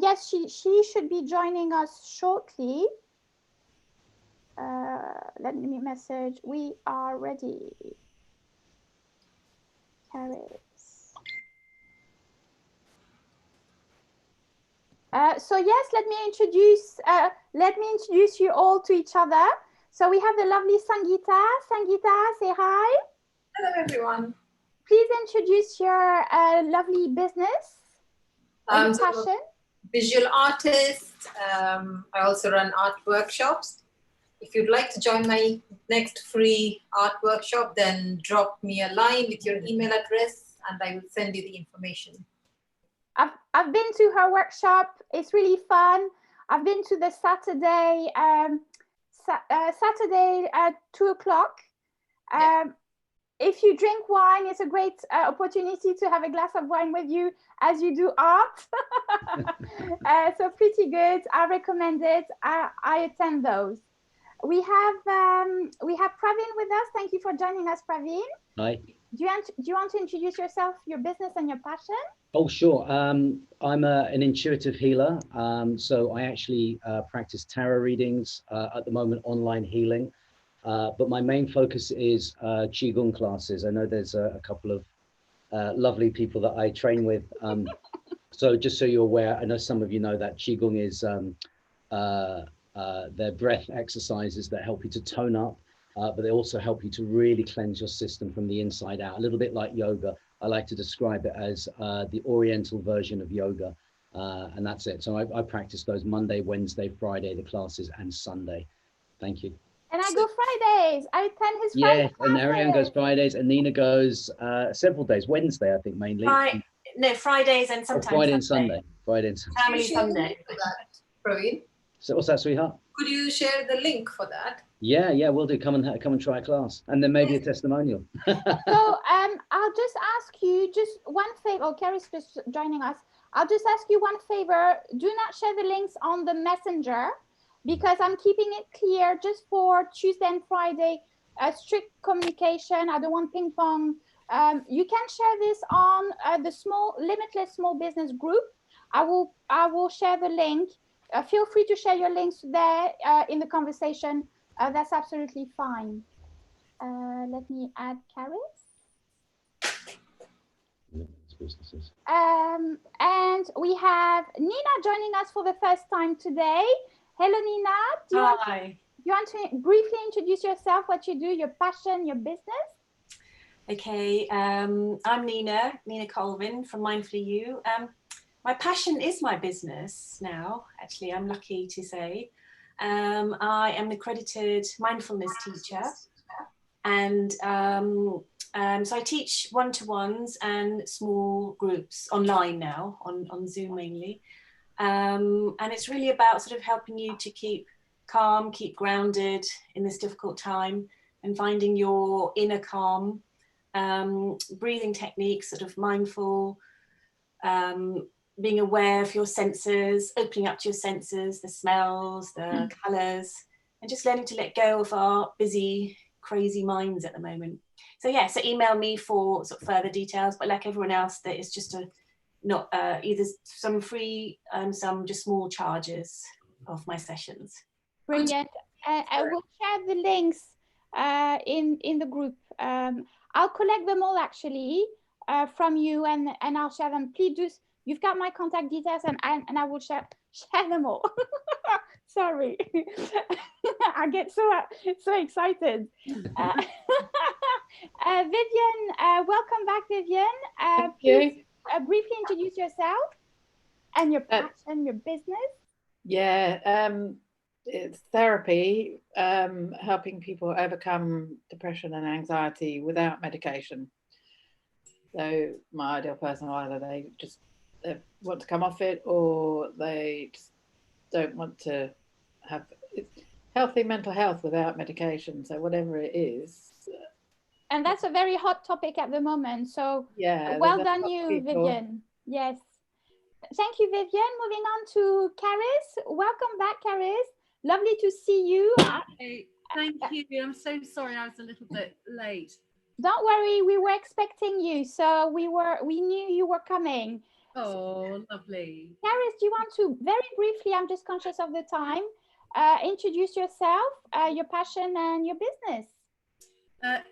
Yes, she should be joining us shortly. Let me message. We are ready. Caris. So yes, let me introduce you all to each other. So we have the lovely Sangeeta. Sangeeta, say hi. Hello, everyone. Please introduce your lovely business or your passion. Visual artist. I also run art workshops. If you'd like to join my next free art workshop, then drop me a line with your email address and I will send you the information. I've been to her workshop. It's really fun. I've been to the Saturday at 2 o'clock. If you drink wine, it's a great opportunity to have a glass of wine with you as you do art. So pretty good. I recommend it. I attend those. We have Praveen with us. Thank you for joining us, Praveen. Hi. Do you want to introduce yourself, your business, and your passion? Oh, sure. I'm an intuitive healer. So I actually practice tarot readings at the moment, online healing. But my main focus is Qigong classes. I know there's a couple of lovely people that I train with. So just so you're aware, I know some of you know that Qigong is their breath exercises that help you to tone up, but they also help you to really cleanse your system from the inside out, a little bit like yoga. I like to describe it as the Oriental version of yoga, and that's it. So I practice those Monday, Wednesday, Friday, the classes, and Sunday. Thank you. And I go Fridays. I attend his Friday classes. And Ariane goes Fridays, and Nina goes several days. Wednesday, I think, mainly. No, Fridays and sometimes Friday and Sunday. Friday and Sunday. Family Sunday. For that, Praveen. So what's that, sweetheart? Could you share the link for that? Yeah, we'll do. Come and try a class, and then maybe a testimonial. So I'll just ask you just one favor. Oh, Carrie's just joining us. I'll just ask you one favor. Do not share the links on the messenger, because I'm keeping it clear just for Tuesday and Friday, strict communication. I don't want ping pong. You can share this on the limitless small business group. I will share the link. Feel free to share your links there in the conversation. That's absolutely fine. Let me add Caris. And we have Nina joining us for the first time today. Hello, Nina. Do you want to briefly introduce yourself, what you do, your passion, your business? Okay, I'm Nina Colvin from Mindfully You. My passion is my business now, actually, I'm lucky to say. I am an accredited mindfulness teacher. And so I teach one-to-ones and small groups online now, on Zoom mainly. And it's really about sort of helping you to keep calm, keep grounded in this difficult time, and finding your inner calm, breathing techniques, sort of mindful, being aware of your senses, opening up to your senses, the smells, the colours, and just learning to let go of our busy, crazy minds at the moment. So yeah, so email me for sort of further details, but like everyone else, there is just either some free and some just small charges of my sessions. Brilliant. I will share the links in the group. I'll collect them all actually from you, and I'll share them. Please do. You've got my contact details, and I will share them all. Sorry, I get so excited. Vivian, welcome back, Vivian. Please briefly introduce yourself and your passion, your business. Yeah, it's therapy, helping people overcome depression and anxiety without medication. So my ideal person, either they want to come off it, or they just don't want to have healthy mental health without medication. So whatever it is. And that's a very hot topic at the moment. So yeah, well done you, Vivian. Yes. Thank you, Vivian. Moving on to Caris. Welcome back, Caris. Lovely to see you. Hey, thank you. I'm so sorry I was a little bit late. Don't worry, we were expecting you, so we knew you were coming. Oh, lovely. Caris, do you want to very briefly, I'm just conscious of the time, introduce yourself, your passion and your business?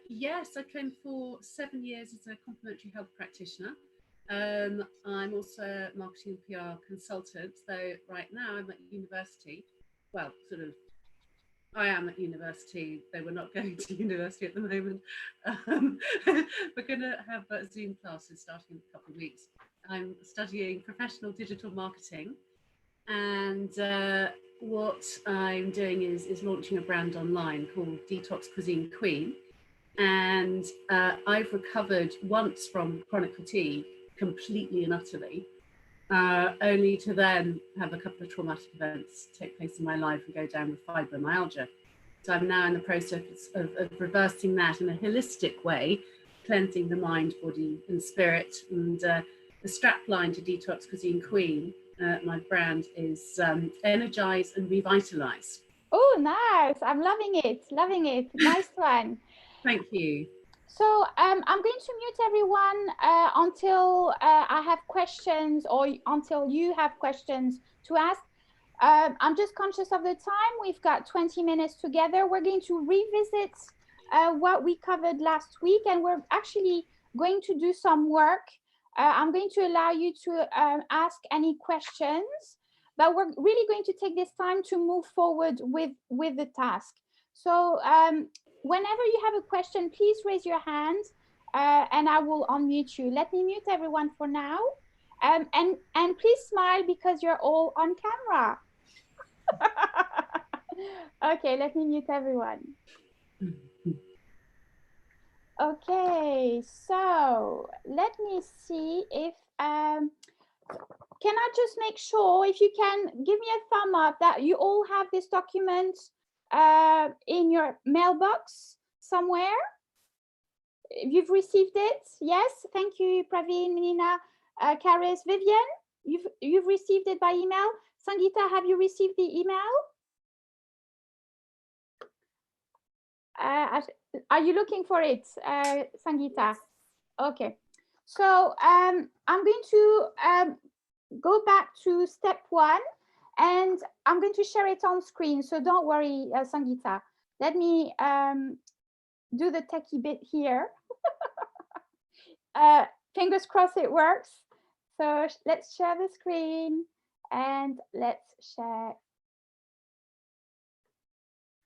Yes, I trained for 7 years as a complementary health practitioner. I'm also a marketing and PR consultant, though right now I'm at university. Well, sort of, I am at university, though we're not going to university at the moment. We're going to have Zoom classes starting in a couple of weeks. I'm studying professional digital marketing, and what I'm doing is launching a brand online called Detox Cuisine Queen. And I've recovered once from chronic fatigue completely and utterly, only to then have a couple of traumatic events take place in my life and go down with fibromyalgia. So I'm now in the process of reversing that in a holistic way, cleansing the mind, body and spirit. And the strapline to Detox Cuisine Queen, my brand, is energize and revitalize. Oh, nice. I'm loving it. Loving it. Nice one. Thank you. So I'm going to mute everyone until I have questions or until you have questions to ask. I'm just conscious of the time. We've got 20 minutes together. We're going to revisit what we covered last week, and we're actually going to do some work. I'm going to allow you to ask any questions, but we're really going to take this time to move forward with the task. So whenever you have a question, please raise your hand and I will unmute you. Let me mute everyone for now. And please smile because you're all on camera. Okay, let me mute everyone. Okay, so let me see if can I just make sure if you can give me a thumb up that you all have this document in your mailbox somewhere? You've received it? Yes, thank you, Praveen, Nina, Caris, Vivian. You've received it by email. Sangeeta, have you received the email? Are you looking for it, Sangeeta? Okay. So I'm going to go back to step 1, and I'm going to share it on screen. So don't worry, Sangeeta. Let me do the techie bit here. Fingers crossed it works. So let's share the screen and let's share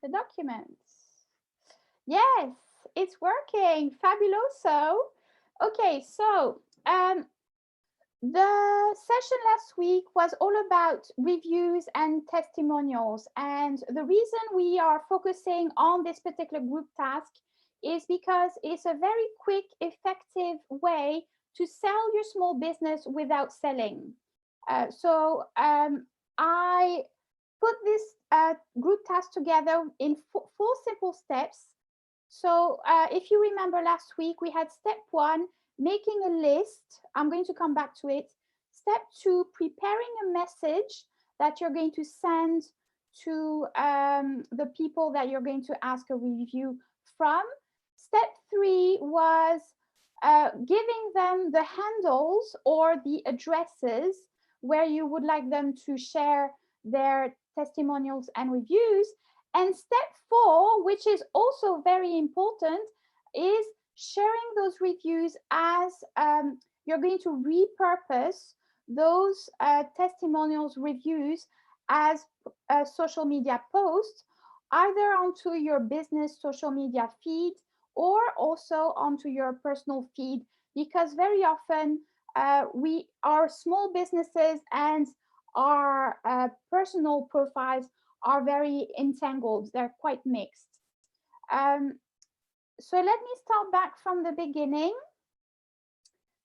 the documents. Yes, it's working. Fabuloso. Okay, so the session last week was all about reviews and testimonials. And the reason we are focusing on this particular group task is because it's a very quick, effective way to sell your small business without selling. So I put this group task together in 4 simple steps. So if you remember last week, we had step 1, making a list. I'm going to come back to it. Step 2, preparing a message that you're going to send to the people that you're going to ask a review from. Step 3 was giving them the handles or the addresses where you would like them to share their testimonials and reviews. And step 4, which is also very important, is sharing those reviews as you're going to repurpose those testimonials reviews as social media posts, either onto your business social media feed or also onto your personal feed, because very often we are small businesses and our personal profiles are very entangled. They're quite mixed. So let me start back from the beginning.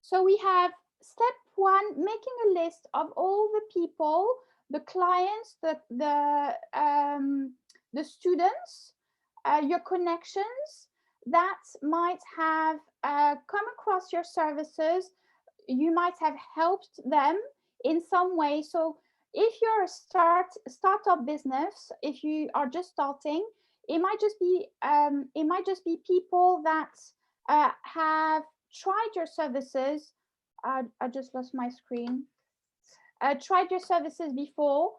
So we have step 1, making a list of all the people, the clients, the students, your connections that might have come across your services. You might have helped them in some way. So if you're a startup business, if you are just starting, it might just be people that have tried your services I just lost my screen. Tried your services before,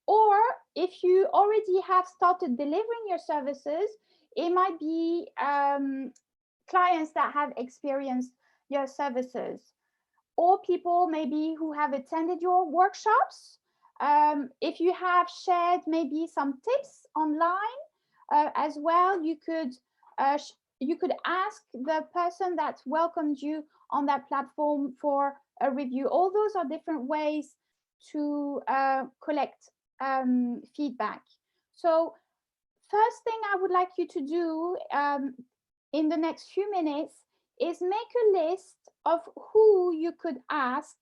or if you already have started delivering your services, it might be clients that have experienced your services, or people maybe who have attended your workshops. If you have shared maybe some tips online as well, you could ask the person that welcomed you on that platform for a review. All those are different ways to collect feedback. So first thing I would like you to do in the next few minutes is make a list of who you could ask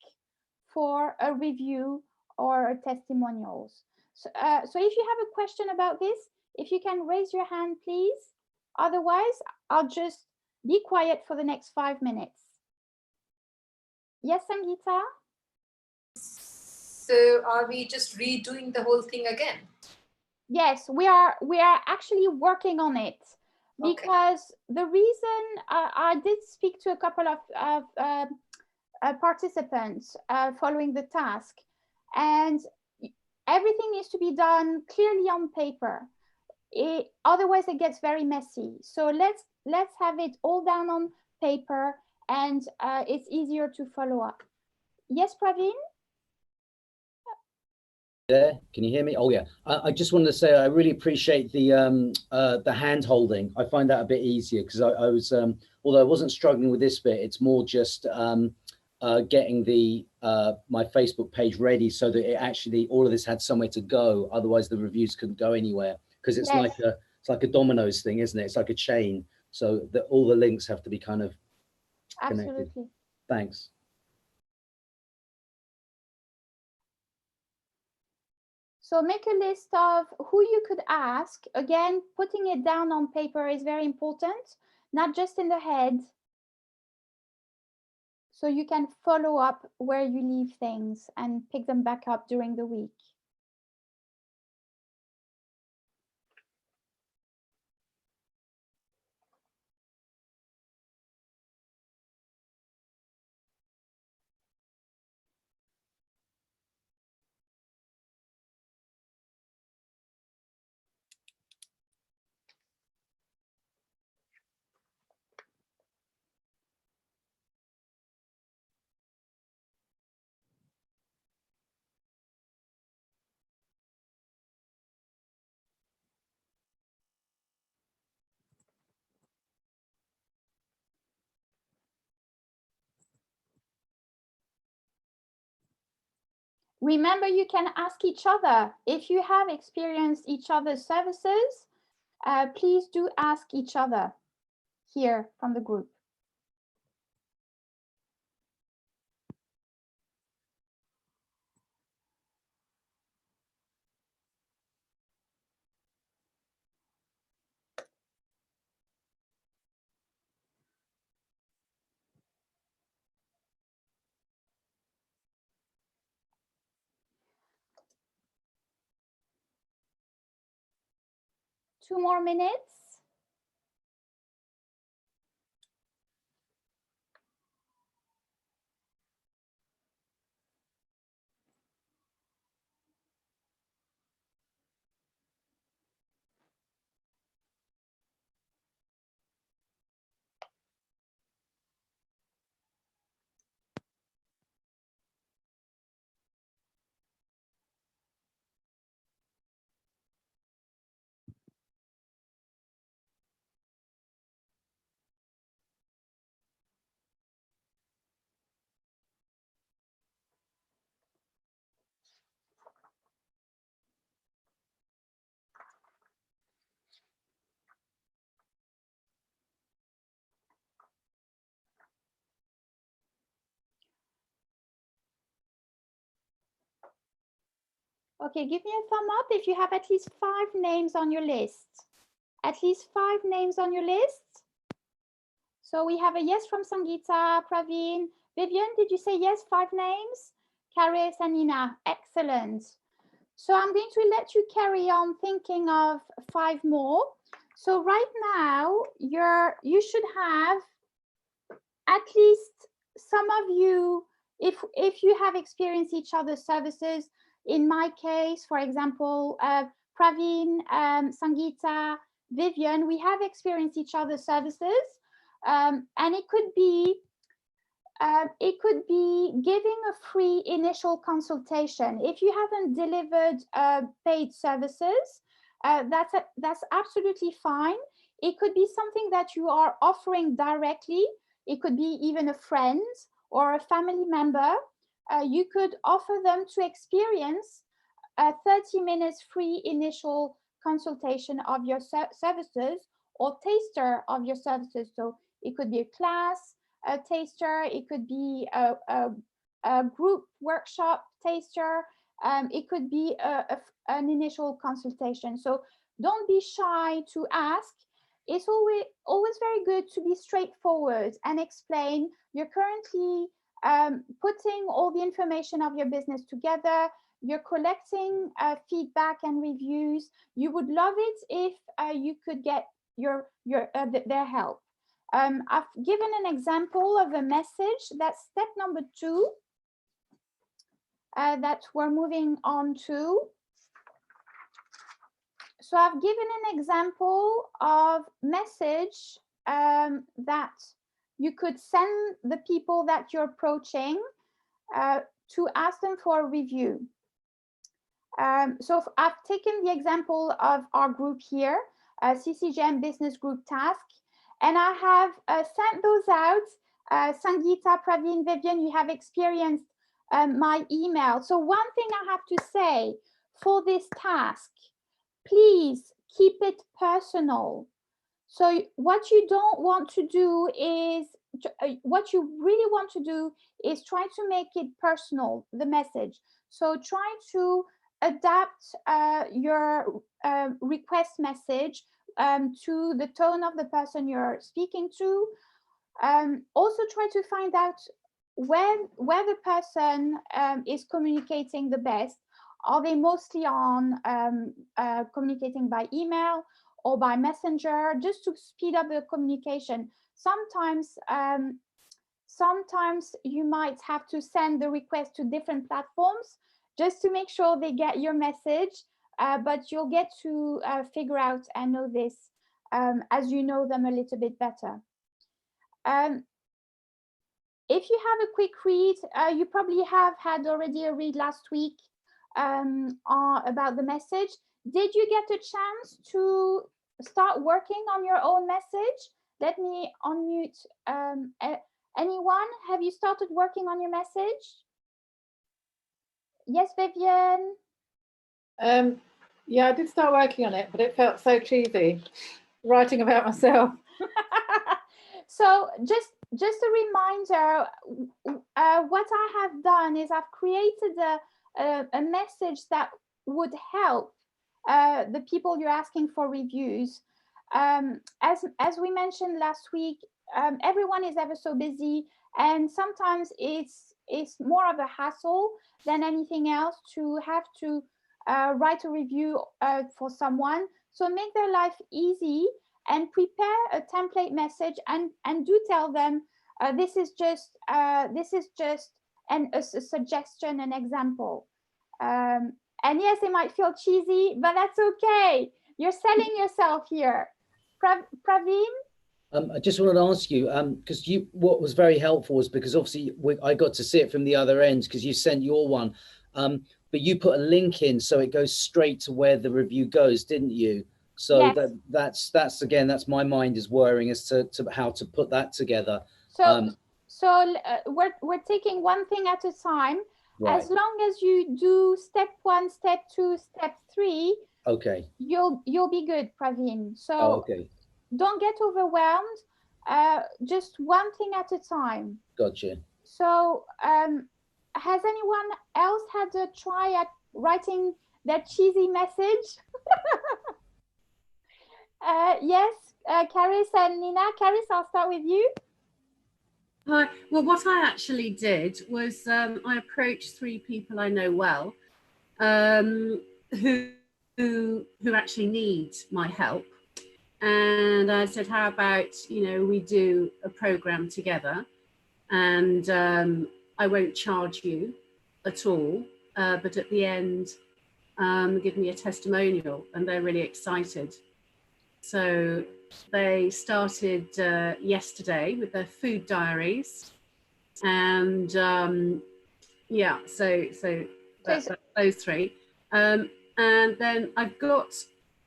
for a review or testimonials. So if you have a question about this, if you can raise your hand, please. Otherwise, I'll just be quiet for the next 5 minutes. Yes, Sangeeta? So are we just redoing the whole thing again? Yes, we are actually working on it, because the reason I did speak to a couple of participants following the task, and everything needs to be done clearly on paper. Otherwise it gets very messy. So let's have it all down on paper, and it's easier to follow up. Yes, Praveen? There, can you hear me? Oh yeah, I just wanted to say I really appreciate the hand holding. I find that a bit easier, because I was although I wasn't struggling with this bit, it's more just getting the my Facebook page ready so that it actually, all of this had somewhere to go. Otherwise the reviews couldn't go anywhere, because it's like a dominoes thing, isn't it? It's like a chain, so that all the links have to be kind of connected. Absolutely. Thanks. So make a list of who you could ask. Again, putting it down on paper is very important, not just in the head. So you can follow up where you leave things and pick them back up during the week. Remember, you can ask each other. If you have experienced each other's services, please do ask each other here from the group. Two more minutes. Okay, give me a thumb up if you have at least 5 names on your list. At least 5 names on your list. So we have a yes from Sangeeta, Praveen. Vivian, did you say yes? 5 names? Karis and Nina, excellent. So I'm going to let you carry on thinking of 5 more. So right now, you should have at least some of you, if you have experienced each other's services, in my case, for example, Praveen, Sangeeta, Vivian, we have experienced each other's services, and it could be giving a free initial consultation. If you haven't delivered paid services, that's absolutely fine. It could be something that you are offering directly. It could be even a friend or a family member. You could offer them to experience a 30 minutes free initial consultation of your services, or taster of your services. So it could be a class, a taster, it could be a group workshop taster, it could be an initial consultation. So don't be shy to ask. It's always very good to be straightforward and explain you're currently putting all the information of your business together. You're collecting feedback and reviews. You would love it if you could get their help. I've given an example of a message. That's step number 2 that we're moving on to. So I've given an example of message that you could send the people that you're approaching to ask them for a review. So I've taken the example of our group here, CCJM Business Group Task, and I have sent those out. Sangeeta, Praveen, Vivian, you have experienced my email. So one thing I have to say for this task, please keep it personal. So what you don't want to do is, what you really want to do is try to make it personal, the message. So try to adapt your request message to the tone of the person you're speaking to. Also try to find out where the person is communicating the best. Are they mostly on communicating by email or by messenger, just to speed up the communication? Sometimes you might have to send the request to different platforms just to make sure they get your message, but you'll get to figure out and know this as you know them a little bit better. If you have a quick read, you probably have had already a read last week about the message. Did you get a chance to start working on your own message? Let me unmute anyone. Have you started working on your message? Yes, Vivian? Yeah, I did start working on it, but it felt so cheesy, writing about myself. So just a reminder, what I have done is I've created a message that would help the people you're asking for reviews. As we mentioned last week, everyone is ever so busy, and sometimes it's more of a hassle than anything else to have to write a review for someone. So make their life easy and prepare a template message, and do tell them this is just a suggestion, an example. And yes, it might feel cheesy, but that's okay. You're selling yourself here. Praveen? I just wanted to ask you, because what was very helpful was because obviously I got to see it from the other end because you sent your one, but you put a link in so it goes straight to where the review goes, didn't you? So yes. that's again, that's my mind is worrying as to how to put that together. So we're taking one thing at a time. Right. As long as you do step 1, step 2, step 3, okay, you'll be good, Praveen. So okay, don't get overwhelmed. Just one thing at a time. Gotcha. So has anyone else had a try at writing that cheesy message? Yes, Caris and Nina. Caris, I'll start with you. Hi. Well, what I actually did was I approached 3 people I know well who actually need my help. And I said, how about, we do a program together? and I won't charge you at all, but at the end, give me a testimonial, and they're really excited. So they started yesterday with their food diaries, and yeah, so that's those three. And then I've got,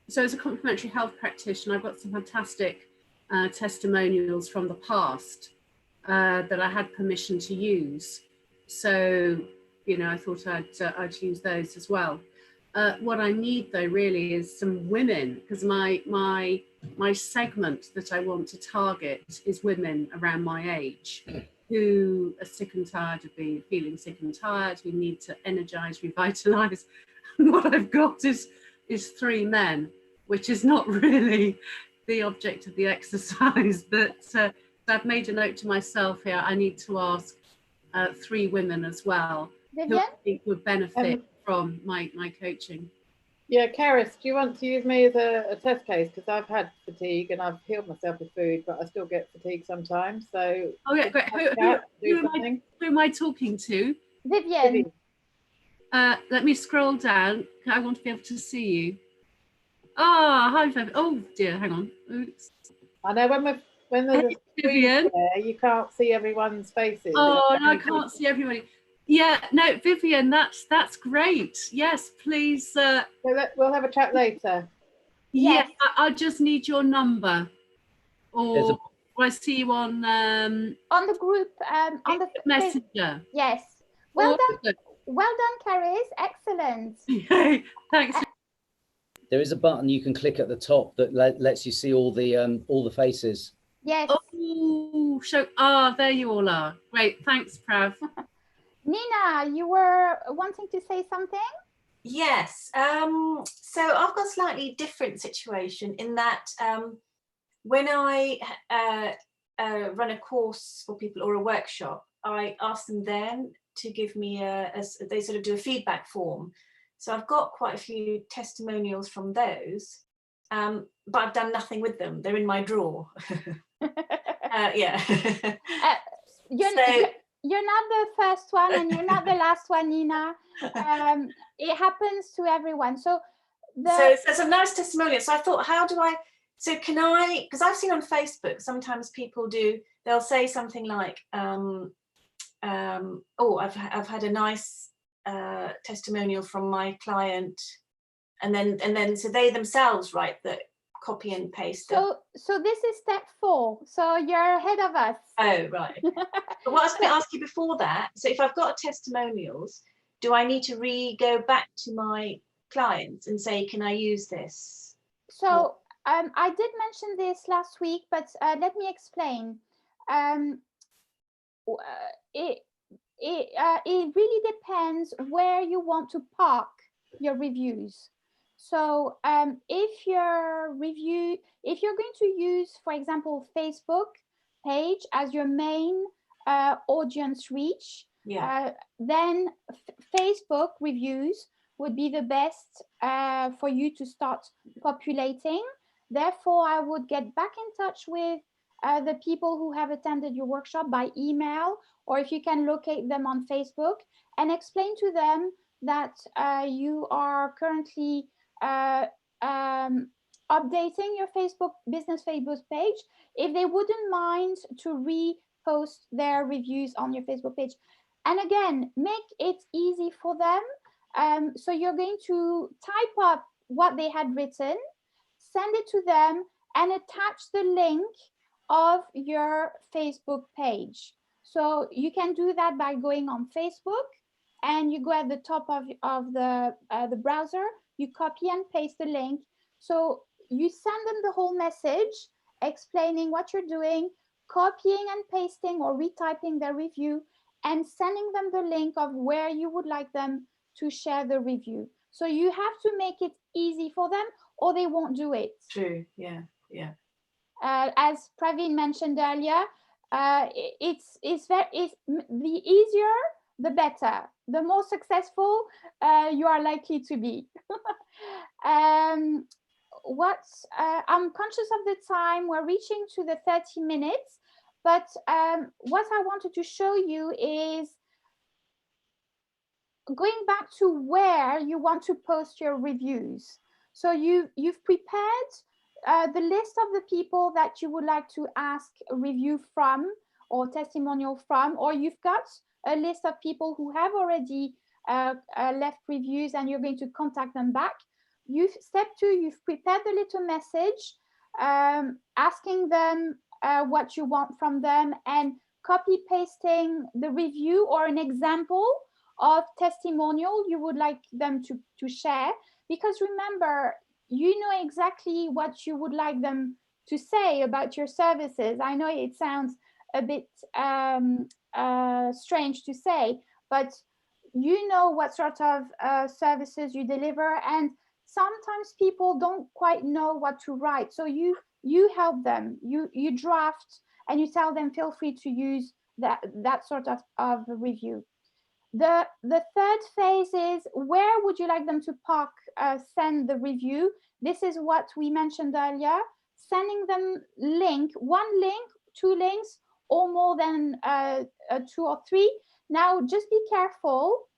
so as a complementary health practitioner, I've got some fantastic testimonials from the past that I had permission to use. So, you know, I thought I'd use those as well. What I need though really is some women, because my segment that I want to target is women around my age who are sick and tired of feeling sick and tired, who need to energize, revitalize. And what I've got is 3 men, which is not really the object of the exercise, but I've made a note to myself here. I need to ask 3 women as well who I think would benefit from my coaching. Yeah, Karis, do you want to use me as a test case? Because I've had fatigue and I've healed myself with food, but I still get fatigue sometimes. So oh yeah, great. Who am I talking to? Vivian. Let me scroll down. I want to be able to see you. Hi, Vivian. Oh dear, hang on. Oops. I know when there's a Vivian there, you can't see everyone's faces. Oh, no, I can't see everybody. Yeah, no, Vivian, that's great. Yes, please. We'll have a chat later. Yeah, I just need your number. Or I see you on the group, on the messenger. Yes. Well done. Well done, Karis. Excellent. Thanks. There is a button you can click at the top that lets you see all the faces. Yes. Oh, there you all are. Great. Thanks, Prav. Nina, you were wanting to say something? Yes. So I've got a slightly different situation in that when I run a course for people or a workshop, I ask them then to give me they sort of do a feedback form. So I've got quite a few testimonials from those, but I've done nothing with them. They're in my drawer. Yeah. You're not the first one and you're not the last one, Nina. It happens to everyone. So there's some nice testimonials. So I thought, can I, because I've seen on Facebook, sometimes people they'll say something like, oh, I've had a nice testimonial from my client. And then so they themselves write the copy and paste. So this is step 4. So you're ahead of us. Oh, right. But what I was going to ask you before that, so if I've got testimonials, do I need to go back to my clients and say, can I use this? So I did mention this last week, but let me explain. It really depends where you want to park your reviews. So if you're going to use, for example, Facebook page as your main audience reach, then Facebook reviews would be the best for you to start populating. Therefore, I would get back in touch with the people who have attended your workshop by email, or if you can locate them on Facebook, and explain to them that you are currently updating your business Facebook page. If they wouldn't mind to repost their reviews on your Facebook page. And again, make it easy for them. So you're going to type up what they had written, send it to them, and attach the link of your Facebook page. So you can do that by going on Facebook, and you go at the top of the browser, you copy and paste the link. So you send them the whole message explaining what you're doing, copying and pasting or retyping their review, and sending them the link of where you would like them to share the review. So you have to make it easy for them, or they won't do it. True. Yeah. Yeah. As Praveen mentioned earlier, it's the easier, the better. The more successful you are likely to be. I'm conscious of the time. We're reaching to the 30 minutes. But what I wanted to show you is going back to where you want to post your reviews. So you've prepared the list of the people that you would like to ask a review from or testimonial from, or you've got a list of people who have already left reviews and you're going to contact them back. Step 2, you've prepared the little message asking them what you want from them and copy pasting the review or an example of testimonial you would like them to share. Because remember, you know exactly what you would like them to say about your services. I know it sounds a bit strange to say, but you know what sort of services you deliver, and sometimes people don't quite know what to write. So you help them, you draft, and you tell them feel free to use that sort of review. The third phase is where would you like them to send the review. This is what we mentioned earlier, sending them one link, 2 links, or more than 2 or 3. Now just be careful,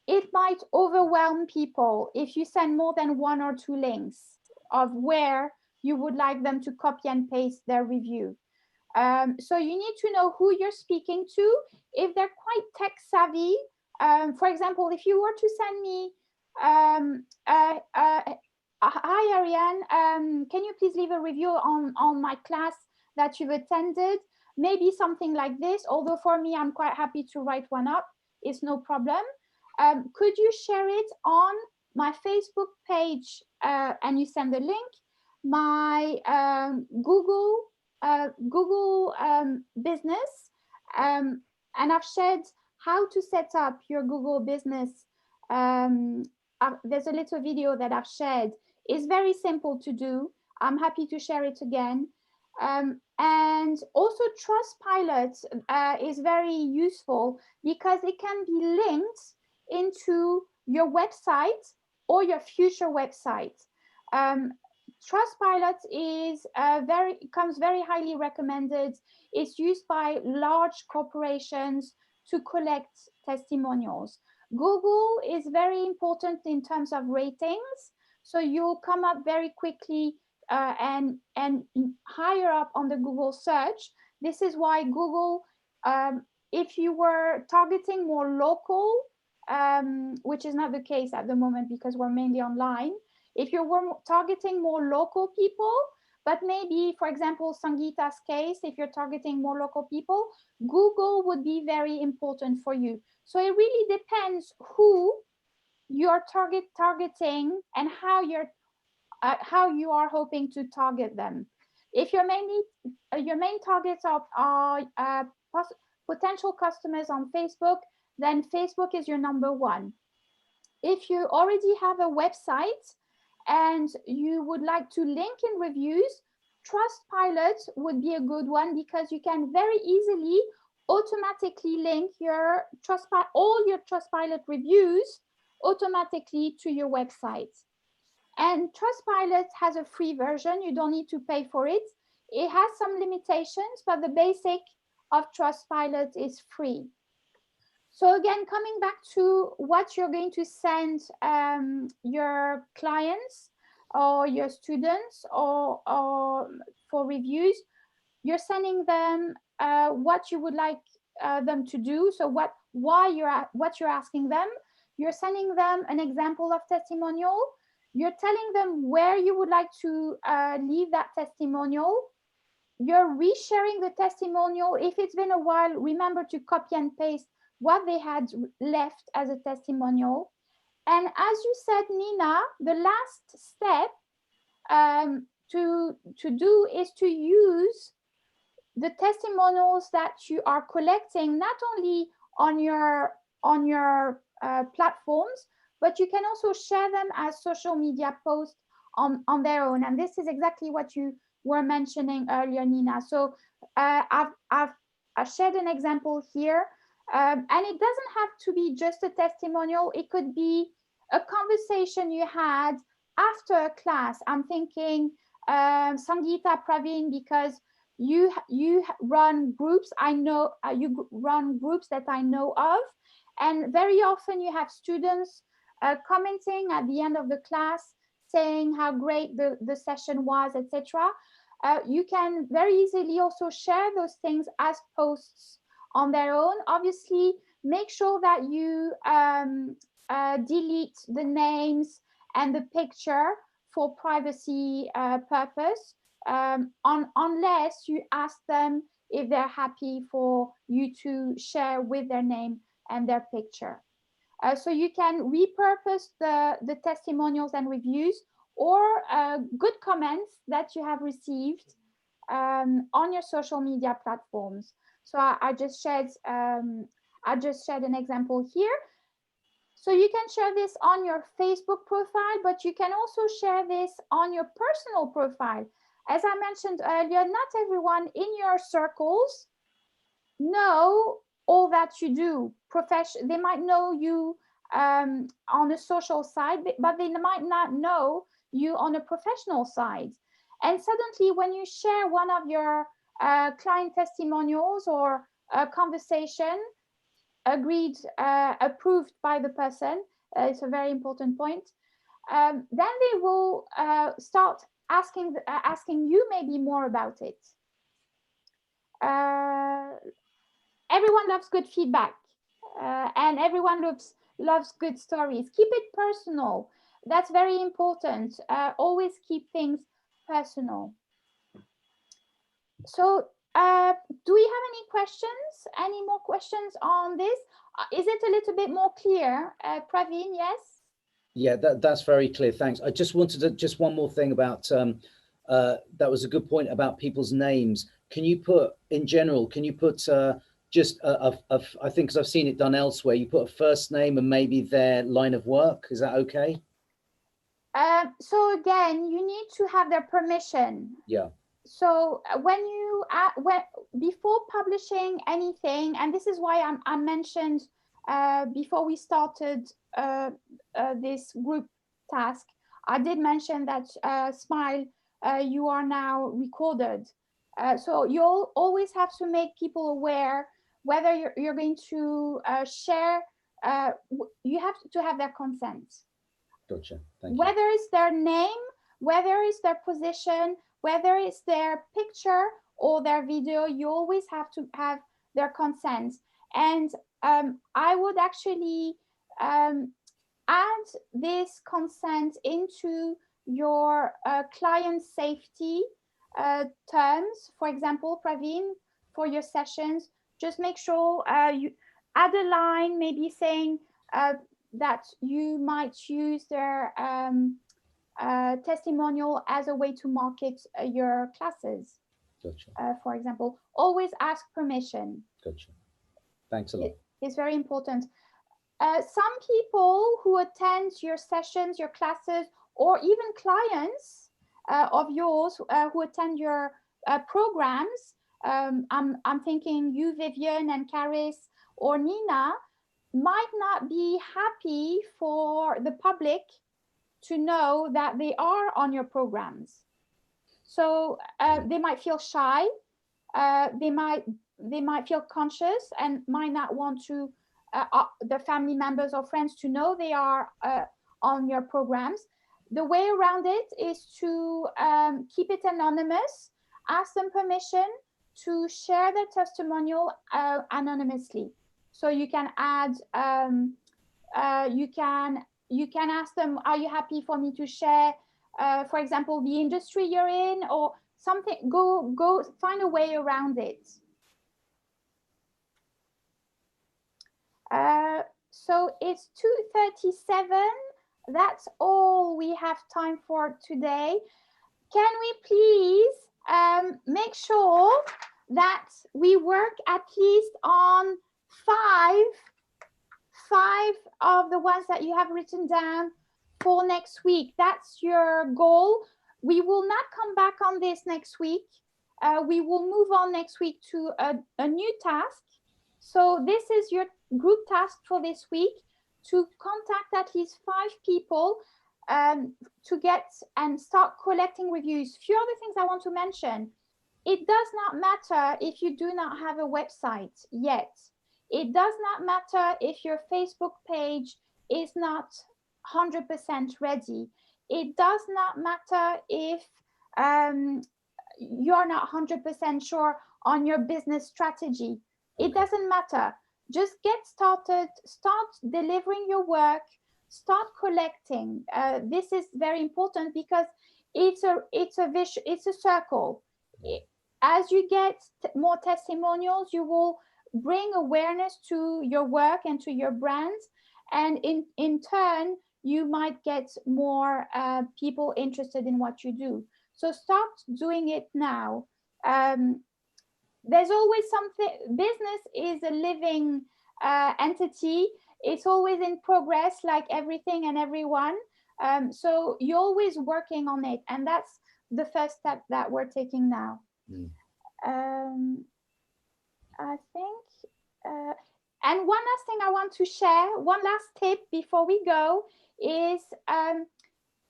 it might overwhelm people if you send more than 1 or 2 links of where you would like them to copy and paste their review. So you need to know who you're speaking to. If they're quite tech savvy, for example, if you were to send me, hi Ariane, can you please leave a review on my class that you've attended? Maybe something like this, although for me, I'm quite happy to write one up. It's no problem. Could you share it on my Facebook page and you send the link, my Google business, and I've shared how to set up your Google business. There's a little video that I've shared. It's very simple to do. I'm happy to share it again. And also Trustpilot is very useful because it can be linked into your website or your future website. Trustpilot is comes very highly recommended. It's used by large corporations to collect testimonials. Google is very important in terms of ratings, so you'll come up very quickly and higher up on the Google search. This is why Google, if you were targeting more local, which is not the case at the moment because we're mainly online, if you were targeting more local people, but maybe, for example, Sangeeta's case, if you're targeting more local people, Google would be very important for you. So it really depends who you're targeting and how you are hoping to target them. If your main targets are potential customers on Facebook, then Facebook is your number 1. If you already have a website and you would like to link in reviews, Trustpilot would be a good one because you can very easily automatically link all your Trustpilot reviews automatically to your website. And Trustpilot has a free version. You don't need to pay for it. It has some limitations, but the basic of Trustpilot is free. So again, coming back to what you're going to send your clients or your students or for reviews, you're sending them what you would like them to do. So what you're asking them. You're sending them an example of testimonial. You're telling them where you would like to leave that testimonial. You're resharing the testimonial. If it's been a while, remember to copy and paste what they had left as a testimonial. And as you said, Nina, the last step to do is to use the testimonials that you are collecting, not only on your platforms, but you can also share them as social media posts on their own. And this is exactly what you were mentioning earlier, Nina. So I've shared an example here. And it doesn't have to be just a testimonial. It could be a conversation you had after a class. I'm thinking Sangeeta, Praveen, because you run groups. I know you run groups that I know of, and very often you have students commenting at the end of the class saying how great the session was, etc. You can very easily also share those things as posts on their own. Obviously, make sure that you delete the names and the picture for privacy purpose, unless you ask them if they're happy for you to share with their name and their picture. So you can repurpose the testimonials and reviews or good comments that you have received on your social media platforms. So I just shared an example here. So you can share this on your Facebook profile, but you can also share this on your personal profile. As I mentioned earlier, not everyone in your circles know all that you do. They might know you on a social side, but they might not know you on a professional side. And suddenly, when you share one of your client testimonials or a conversation approved by the person, it's a very important point, then they will start asking you maybe more about it. Everyone loves good feedback, and everyone loves good stories. Keep it personal. That's very important. Always keep things personal. So do we have any questions? Any more questions on this? Is it a little bit more clear? Praveen, yes? Yeah, that's very clear. Thanks. I just wanted to, just one more thing about, that was a good point about people's names. Can you put, in general, can you put just, I think, because I've seen it done elsewhere, you put a first name and maybe their line of work. Is that okay? So again, you need to have their permission. Yeah. So before publishing anything, and this is why I mentioned before we started this group task, I did mention that Smile, you are now recorded. So you'll always have to make people aware whether you're going to share. You have to have their consent. Gotcha. Thank you. Whether it's their name, whether it's their position, whether it's their picture or their video, you always have to have their consent. And I would actually add this consent into your client safety terms. For example, Praveen, for your sessions, just make sure you add a line, maybe saying that you might use their testimonial as a way to market your classes. Gotcha. For example, always ask permission. Gotcha. Thanks a lot. It's very important. Some people who attend your sessions, your classes, or even clients of yours who attend your programs, I'm thinking you, Vivian, and Caris, or Nina, might not be happy for the public to know that they are on your programs. So they might feel shy, they might feel conscious and might not want to the family members or friends to know they are on your programs. The way around it is to keep it anonymous, ask them permission to share their testimonial anonymously. So you can add, you can ask them, are you happy for me to share, for example, the industry you're in or something? Go find a way around it. So it's 2:37. That's all we have time for today. Can we please make sure that we work at least on five of the ones that you have written down for next week? That's your goal. We will not come back on this next week. We will move on next week to a new task. So this is your group task for this week, to contact at least 5 people to get and start collecting reviews. Few other things I want to mention. it does not matter if you do not have a website yet. It does not matter if your Facebook page is not 100% ready. It does not matter if you're not 100% sure on your business strategy. It doesn't matter. Just get started, start delivering your work, start collecting. This is very important because it's a circle. As you get more testimonials, you will bring awareness to your work and to your brand, and in turn you might get more people interested in what you do. So start doing it now. There's always something. Business is a living entity. It's always in progress, like everything and everyone. So you're always working on it, and that's the first step that we're taking now. I think, and one last thing I want to share, one last tip before we go is,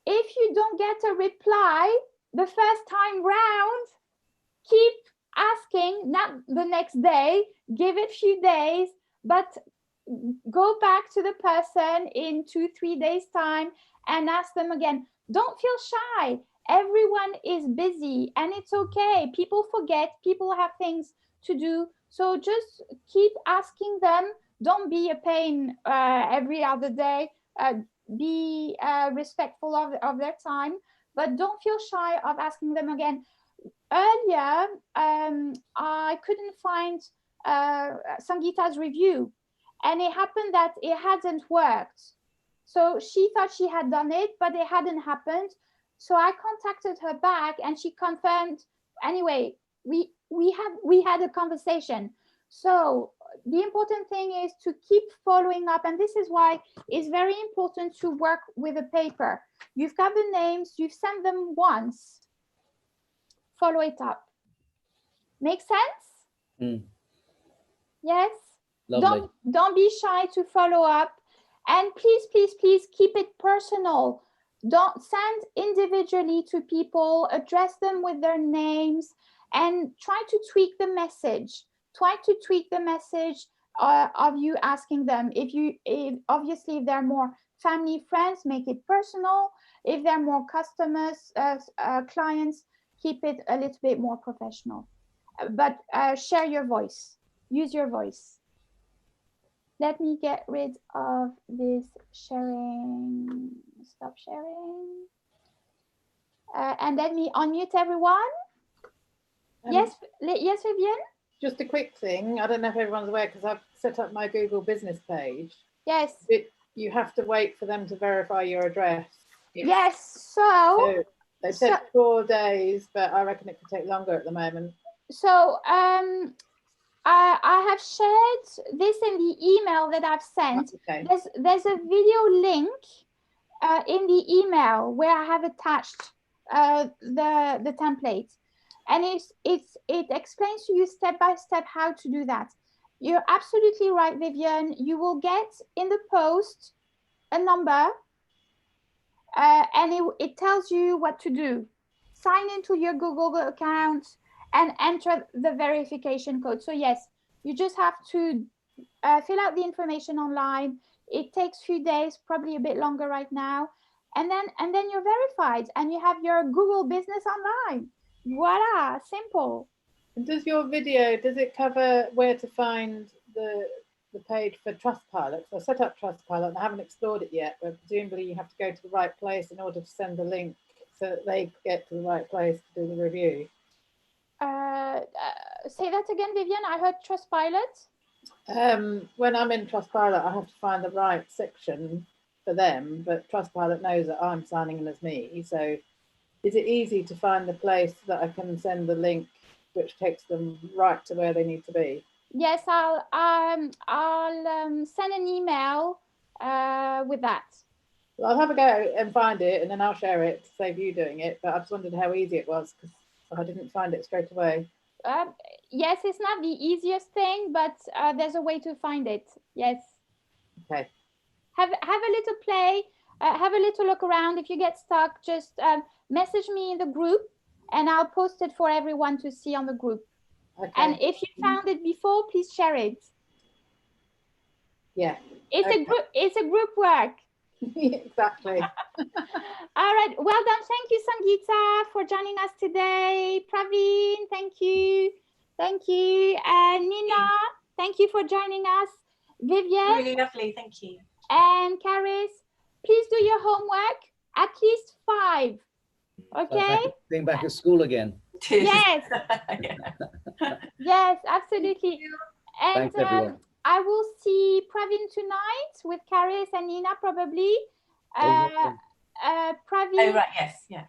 if you don't get a reply the first time round, keep asking, not the next day, give it a few days, but go back to the person in 2-3 days time and ask them again. Don't feel shy. Everyone is busy and it's okay. People forget, people have things to do. So just keep asking them. Don't be a pain every other day. Be respectful of their time, but don't feel shy of asking them again. Earlier, I couldn't find Sangeeta's review, and it happened that it hadn't worked. So she thought she had done it, but it hadn't happened. So I contacted her back, and she confirmed. Anyway, we had a conversation. So the important thing is to keep following up, and this is why it's very important to work with a paper. You've got the names, you've sent them once. Follow it up. Make sense? Yes. Lovely. Don't be shy to follow up, and please keep it personal. Don't send individually to people. Address them with their names and try to tweak the message. Try to tweak the message of you asking them. If obviously if they're more family, friends, make it personal. If they're more customers, clients, keep it a little bit more professional. But share your voice. Use your voice. Let me get rid of this sharing. Stop sharing. And let me unmute everyone. Yes, Vivienne? Just a quick thing. I don't know if everyone's aware, because I've set up my Google business page. Yes. You have to wait for them to verify your address. Yes, so they said 4 days, but I reckon it could take longer at the moment. So I have shared this in the email that I've sent. Okay. There's a video link in the email where I have attached the template, and it explains to you step by step how to do that. You're absolutely right, Vivienne. You will get in the post a number, and it tells you what to do. Sign into your Google account and enter the verification code. So yes, you just have to fill out the information online. It takes a few days, probably a bit longer right now. And then you're verified and you have your Google business online. Voila, simple. And does your video, does it cover where to find the page for Trustpilot? So I set up Trustpilot and I haven't explored it yet, but presumably you have to go to the right place in order to send the link so that they get to the right place to do the review. Say that again, Vivienne. I heard Trustpilot. When I'm in Trustpilot, I have to find the right section for them, but Trustpilot knows that I'm signing in as me. So is it easy to find the place that I can send the link which takes them right to where they need to be? Yes, I'll send an email with that. Well, I'll have a go and find it, and then I'll share it to save you doing it. But I just wondered how easy it was, because I didn't find it straight away. Yes, it's not the easiest thing, but there's a way to find it. Yes. Okay. Have a little play. Have a little look around. If you get stuck, just message me in the group, and I'll post it for everyone to see on the group. Okay. And if you found it before, please share it. Yeah. It's Okay. it's a group work. Exactly. All right. Well done. Thank you, Sangeeta, for joining us today. Praveen, thank you. Thank you. And Nina, thank you for joining us. Vivian. Really lovely, thank you. And Caris, please do your homework, at least 5. Okay? Being back at school again. Yes. Yes, absolutely. And Thanks, everyone. I will see Praveen tonight with Caris and Nina probably. Yeah. Praveen, Oh, right, yes, yeah.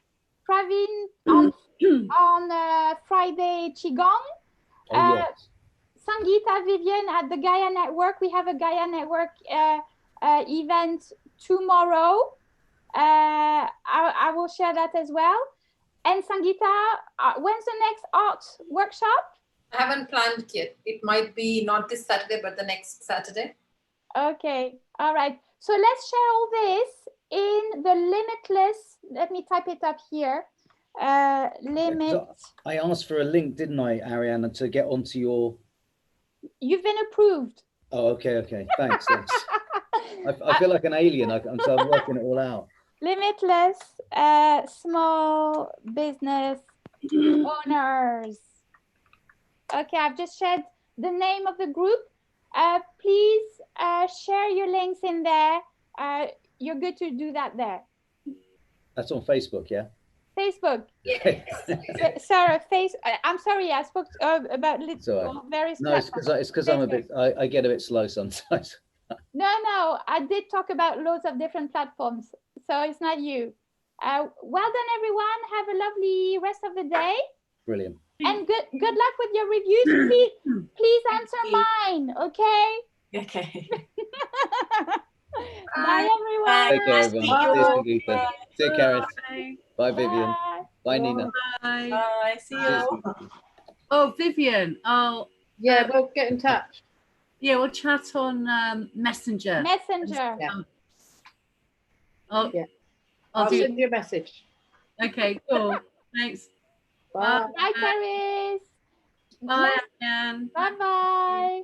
Praveen on Friday Qigong. Yes. Sangeeta, Vivian at the Gaia Network. We have a Gaia Network event tomorrow. I will share that as well. And Sangeeta, when's the next art workshop? I haven't planned it yet. It might be not this Saturday, but the next Saturday. Okay, all right. So let's share all this in the Limitless. Let me type it up here. Limit. I asked for a link, didn't I, Ariana, to get onto your... You've been approved. Oh, okay, okay. Thanks. I feel like an alien. So I'm working it all out. Limitless small business owners. Okay, I've just shared the name of the group. Please share your links in there. You're good to do that there. That's on Facebook, yeah? Facebook. Yes. Sarah, I'm sorry, I spoke about various No, it's because I'm a bit, I get a bit slow sometimes. No, I did talk about loads of different platforms, so it's not you. Well done, everyone. Have a lovely rest of the day. Brilliant. And good luck with your reviews. Please answer mine, okay? Okay. Bye, everyone. Take care, everyone. See you, Sangeeta. Take care. Bye, Vivian. Bye. Bye, Nina. Bye. Bye, see you. Oh, Vivian. Oh, Yeah, we'll get in touch. yeah, we'll chat on Messenger. Messenger. Yeah. Oh, Yeah. I'll I'll do. send you a message. Okay, cool. Thanks. Bye. Bye, Caris. Bye, Anne. Bye-bye.